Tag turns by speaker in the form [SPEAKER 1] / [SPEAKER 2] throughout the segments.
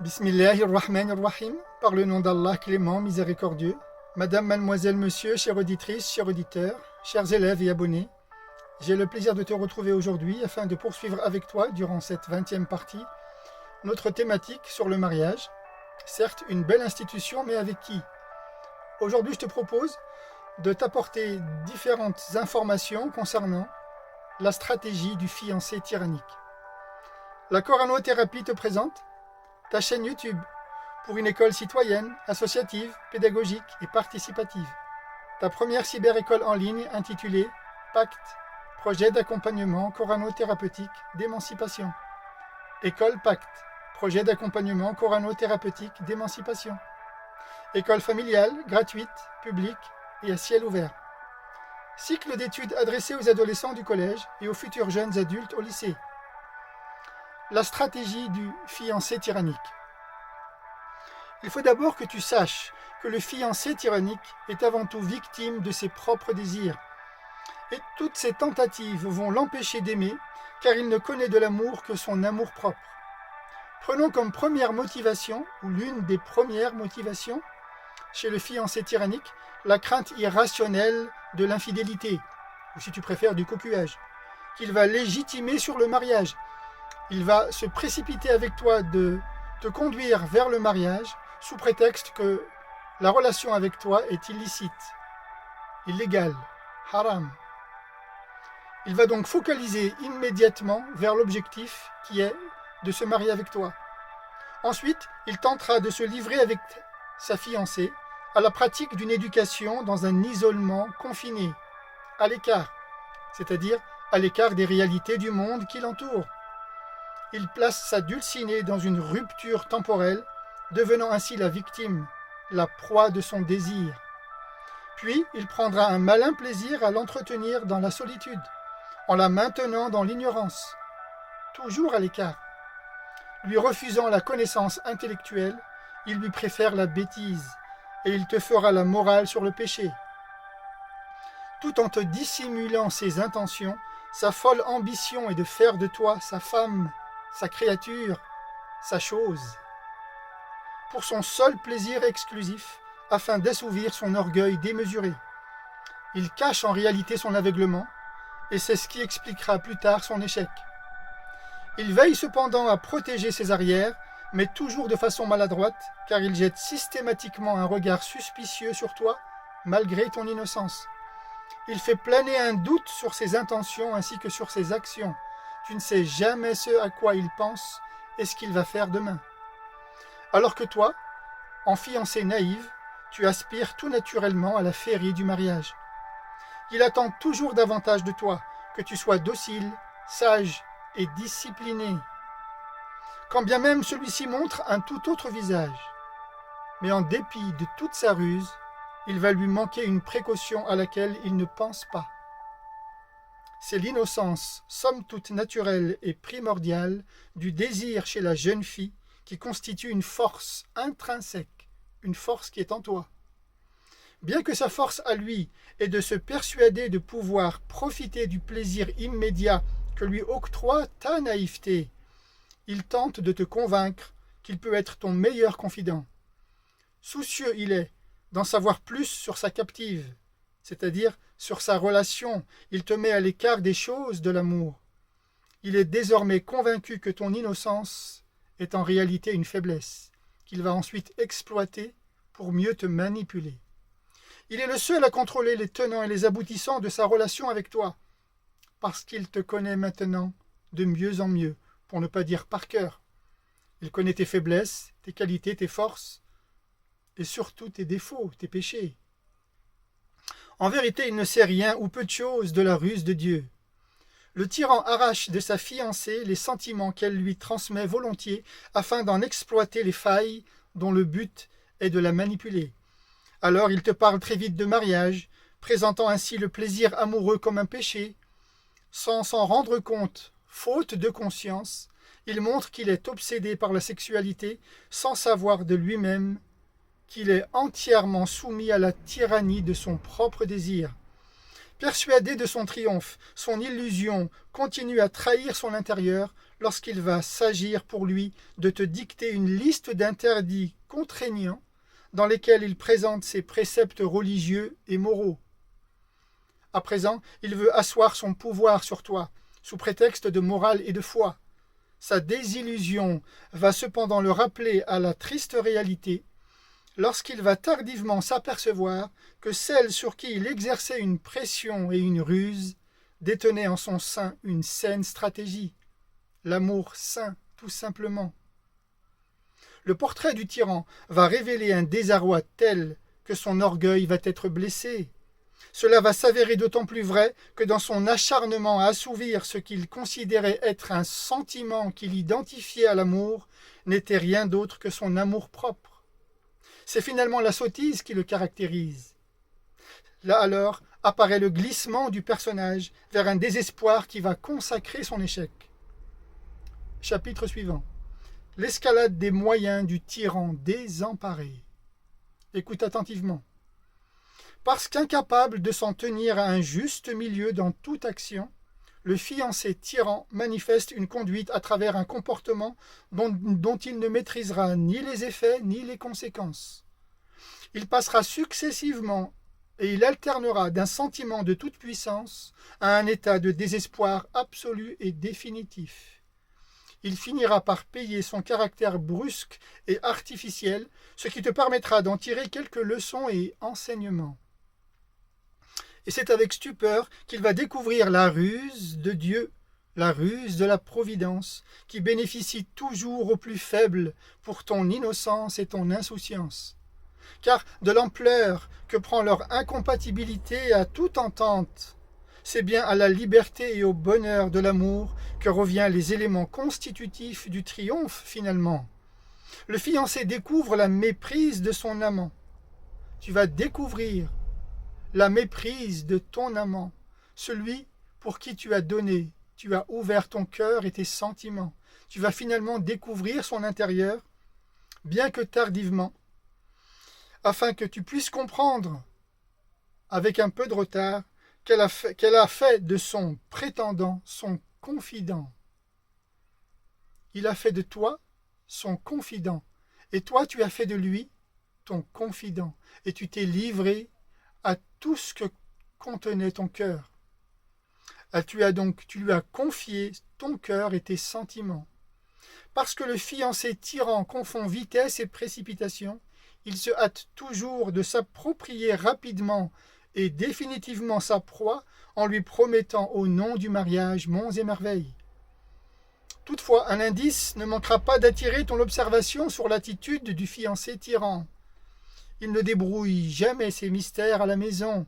[SPEAKER 1] Bismillahirrahmanirrahim, par le nom d'Allah clément, miséricordieux. Madame, mademoiselle, monsieur, chère auditrice, chers auditeurs, chers élèves et abonnés, j'ai le plaisir de te retrouver aujourd'hui afin de poursuivre avec toi, durant cette 20e partie, notre thématique sur le mariage. Certes, une belle institution, mais avec qui? Aujourd'hui, je te propose de t'apporter différentes informations concernant la stratégie du fiancé tyrannique. La Coranothérapie te présente ta chaîne YouTube pour une école citoyenne, associative, pédagogique et participative. Ta première cyber-école en ligne intitulée Pacte, projet d'accompagnement coranothérapeutique d'émancipation. École Pacte, projet d'accompagnement coranothérapeutique d'émancipation. École familiale, gratuite, publique et à ciel ouvert. Cycle d'études adressé aux adolescents du collège et aux futurs jeunes adultes au lycée. La stratégie du fiancé tyrannique. Il faut d'abord que tu saches que le fiancé tyrannique est avant tout victime de ses propres désirs. Et toutes ses tentatives vont l'empêcher d'aimer, car il ne connaît de l'amour que son amour-propre. Prenons comme première motivation, ou l'une des premières motivations, chez le fiancé tyrannique, la crainte irrationnelle de l'infidélité, ou si tu préfères du cocuage, qu'il va légitimer sur le mariage. Il va se précipiter avec toi de te conduire vers le mariage sous prétexte que la relation avec toi est illicite, illégale, haram. Il va donc focaliser immédiatement vers l'objectif qui est de se marier avec toi. Ensuite, il tentera de se livrer avec sa fiancée à la pratique d'une éducation dans un isolement confiné, à l'écart, c'est-à-dire à l'écart des réalités du monde qui l'entoure. Il place sa dulcinée dans une rupture temporelle, devenant ainsi la victime, la proie de son désir. Puis, il prendra un malin plaisir à l'entretenir dans la solitude, en la maintenant dans l'ignorance, toujours à l'écart. Lui refusant la connaissance intellectuelle, il lui préfère la bêtise, et il te fera la morale sur le péché. Tout en te dissimulant ses intentions, sa folle ambition est de faire de toi sa femme, sa créature, sa chose, pour son seul plaisir exclusif, afin d'assouvir son orgueil démesuré. Il cache en réalité son aveuglement, et c'est ce qui expliquera plus tard son échec. Il veille cependant à protéger ses arrières, mais toujours de façon maladroite, car il jette systématiquement un regard suspicieux sur toi, malgré ton innocence. Il fait planer un doute sur ses intentions ainsi que sur ses actions. Tu ne sais jamais ce à quoi il pense et ce qu'il va faire demain. Alors que toi, en fiancée naïve, tu aspires tout naturellement à la féerie du mariage. Il attend toujours davantage de toi, que tu sois docile, sage et discipliné, quand bien même celui-ci montre un tout autre visage. Mais en dépit de toute sa ruse, il va lui manquer une précaution à laquelle il ne pense pas. C'est l'innocence, somme toute naturelle et primordiale, du désir chez la jeune fille qui constitue une force intrinsèque, une force qui est en toi. Bien que sa force à lui est de se persuader de pouvoir profiter du plaisir immédiat que lui octroie ta naïveté, il tente de te convaincre qu'il peut être ton meilleur confident. Soucieux il est d'en savoir plus sur sa captive, c'est-à-dire sur sa relation. Il te met à l'écart des choses de l'amour. Il est désormais convaincu que ton innocence est en réalité une faiblesse, qu'il va ensuite exploiter pour mieux te manipuler. Il est le seul à contrôler les tenants et les aboutissants de sa relation avec toi, parce qu'il te connaît maintenant de mieux en mieux, pour ne pas dire par cœur. Il connaît tes faiblesses, tes qualités, tes forces, et surtout tes défauts, tes péchés. En vérité, il ne sait rien ou peu de choses de la ruse de Dieu. Le tyran arrache de sa fiancée les sentiments qu'elle lui transmet volontiers afin d'en exploiter les failles dont le but est de la manipuler. Alors il te parle très vite de mariage, présentant ainsi le plaisir amoureux comme un péché. Sans s'en rendre compte, faute de conscience, il montre qu'il est obsédé par la sexualité sans savoir de lui-même qu'il est entièrement soumis à la tyrannie de son propre désir. Persuadé de son triomphe, son illusion continue à trahir son intérieur lorsqu'il va s'agir pour lui de te dicter une liste d'interdits contraignants dans lesquels il présente ses préceptes religieux et moraux. À présent, il veut asseoir son pouvoir sur toi, sous prétexte de morale et de foi. Sa désillusion va cependant le rappeler à la triste réalité, lorsqu'il va tardivement s'apercevoir que celle sur qui il exerçait une pression et une ruse détenait en son sein une saine stratégie, l'amour sain, tout simplement. Le portrait du tyran va révéler un désarroi tel que son orgueil va être blessé. Cela va s'avérer d'autant plus vrai que dans son acharnement à assouvir ce qu'il considérait être un sentiment qu'il identifiait à l'amour, n'était rien d'autre que son amour-propre. C'est finalement la sottise qui le caractérise. Là alors apparaît le glissement du personnage vers un désespoir qui va consacrer son échec. Chapitre suivant. L'escalade des moyens du tyran désemparé. Écoute attentivement. Parce qu'incapable de s'en tenir à un juste milieu dans toute action, le fiancé tyran manifeste une conduite à travers un comportement dont il ne maîtrisera ni les effets ni les conséquences. Il passera successivement et il alternera d'un sentiment de toute puissance à un état de désespoir absolu et définitif. Il finira par payer son caractère brusque et artificiel, ce qui te permettra d'en tirer quelques leçons et enseignements. Et c'est avec stupeur qu'il va découvrir la ruse de Dieu, la ruse de la providence, qui bénéficie toujours aux plus faibles pour ton innocence et ton insouciance. Car de l'ampleur que prend leur incompatibilité à toute entente, c'est bien à la liberté et au bonheur de l'amour que reviennent les éléments constitutifs du triomphe finalement. Le fiancé découvre la méprise de son amant. Tu vas découvrir la méprise de ton amant, celui pour qui tu as donné, tu as ouvert ton cœur et tes sentiments. Tu vas finalement découvrir son intérieur, bien que tardivement, afin que tu puisses comprendre, avec un peu de retard, qu'elle a fait de son prétendant son confident. Il a fait de toi son confident, et toi tu as fait de lui ton confident, et tu t'es livré à tout ce que contenait ton cœur. Tu lui as confié ton cœur et tes sentiments. Parce que le fiancé tyran confond vitesse et précipitation, il se hâte toujours de s'approprier rapidement et définitivement sa proie en lui promettant au nom du mariage monts et merveilles. Toutefois, un indice ne manquera pas d'attirer ton observation sur l'attitude du fiancé tyran. Il ne débrouille jamais ses mystères à la maison.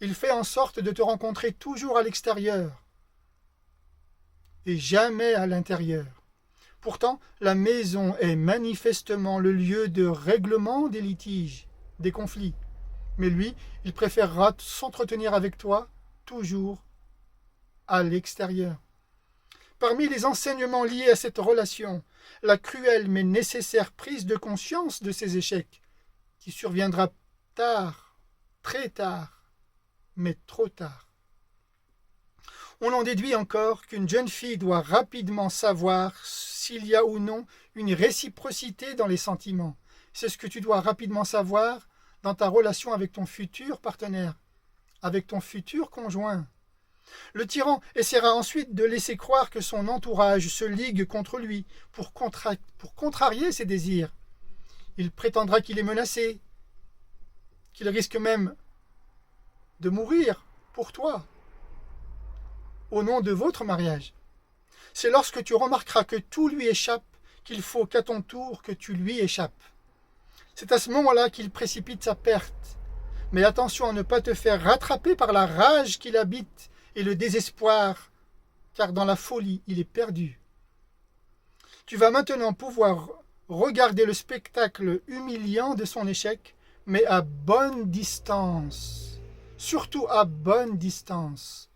[SPEAKER 1] Il fait en sorte de te rencontrer toujours à l'extérieur et jamais à l'intérieur. Pourtant, la maison est manifestement le lieu de règlement des litiges, des conflits. Mais lui, il préférera s'entretenir avec toi toujours à l'extérieur. Parmi les enseignements liés à cette relation, la cruelle mais nécessaire prise de conscience de ses échecs, qui surviendra tard, très tard, mais trop tard. On en déduit encore qu'une jeune fille doit rapidement savoir s'il y a ou non une réciprocité dans les sentiments. C'est ce que tu dois rapidement savoir dans ta relation avec ton futur partenaire, avec ton futur conjoint. Le tyran essaiera ensuite de laisser croire que son entourage se ligue contre lui pour contrarier ses désirs. Il prétendra qu'il est menacé, qu'il risque même de mourir pour toi, au nom de votre mariage. C'est lorsque tu remarqueras que tout lui échappe qu'il faut qu'à ton tour que tu lui échappes. C'est à ce moment-là qu'il précipite sa perte. Mais attention à ne pas te faire rattraper par la rage qu'il habite et le désespoir, car dans la folie, il est perdu. Tu vas maintenant pouvoir regarder le spectacle humiliant de son échec, mais à bonne distance. Surtout à bonne distance.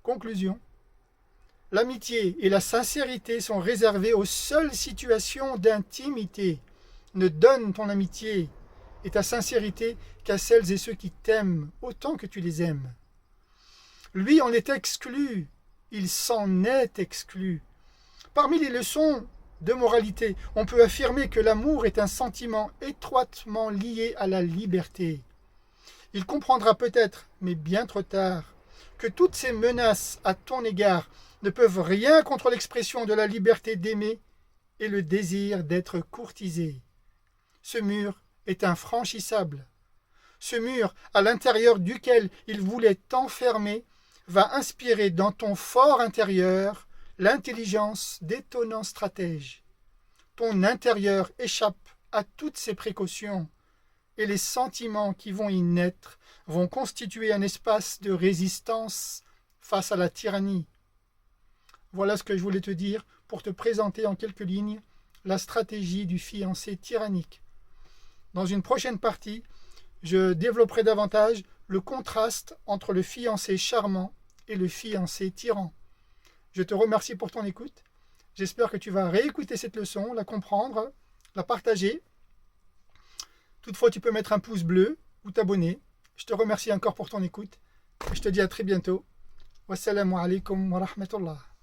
[SPEAKER 1] Conclusion. L'amitié et la sincérité sont réservées aux seules situations d'intimité. Ne donne ton amitié et ta sincérité qu'à celles et ceux qui t'aiment autant que tu les aimes. Lui en est exclu, il s'en est exclu. Parmi les leçons de moralité, on peut affirmer que l'amour est un sentiment étroitement lié à la liberté. Il comprendra peut-être, mais bien trop tard, que toutes ces menaces à ton égard ne peuvent rien contre l'expression de la liberté d'aimer et le désir d'être courtisé. Ce mur est infranchissable. Ce mur, à l'intérieur duquel il voulait t'enfermer, va inspirer dans ton fort intérieur l'intelligence d'étonnants stratèges. Ton intérieur échappe à toutes ces précautions, et les sentiments qui vont y naître vont constituer un espace de résistance face à la tyrannie. Voilà ce que je voulais te dire pour te présenter en quelques lignes la stratégie du fiancé tyrannique. Dans une prochaine partie, je développerai davantage le contraste entre le fiancé charmant et le fiancé tyran. Je te remercie pour ton écoute. J'espère que tu vas réécouter cette leçon, la comprendre, la partager. Toutefois, tu peux mettre un pouce bleu ou t'abonner. Je te remercie encore pour ton écoute. Et je te dis à très bientôt. Wassalamu alaikum wa rahmatullah.